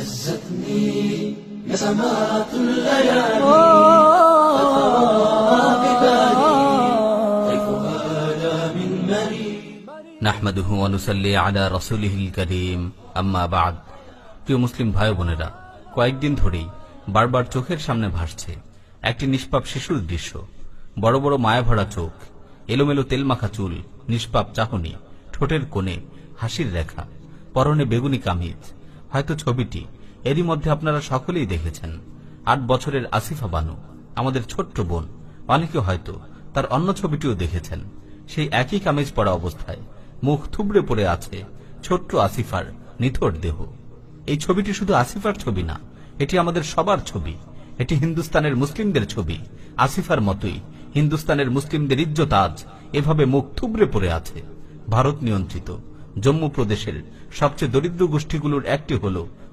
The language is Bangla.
هزتني نسمات الليالي فتراها ببالي طيفها لا من مريد নাহমাদুহু ওয়া নুসাল্লি আলা রাসূলিহিল কারীম, আম্মা বা'দ। প্রিয় মুসলিম ভাই বোনেরা, কয়েকদিন ধরেই বারবার চোখের সামনে ভাসছে একটি নিষ্পাপ শিশুর দৃশ্য। বড় বড় মায়াভরা চোখ, এলোমেলো তেলমাখা চুল, নিষ্পাপ চাহনি, ঠোঁটের কোণে হাসির রেখা, পরনে বেগুনি কামিজ। হয়তো ছবিটি এরই মধ্যে আপনারা সকলেই দেখেছেন। 8 বছরের আসিফা বানু, আমাদের ছোট্ট বোন। অনেকে হয়তো তার অন্য ছবিটিও দেখেছেন। সেই একই কামিজ পরা অবস্থায় মুখ থুবড়ে পড়ে আছে ছোট্ট আসিফার নিথর দেহ। এই ছবিটি শুধু আসিফার ছবি না, এটি আমাদের সবার ছবি। এটি হিন্দুস্তানের মুসলিমদের ছবি। আসিফার মতোই হিন্দুস্তানের মুসলিমদের ইজ্জত আজ এভাবে মুখ থুবড়ে পড়ে আছে। ভারত নিয়ন্ত্রিত জম্মু প্রদেশের সবচেয়ে দরিদ্র গোষ্ঠীগুলোর একটি হল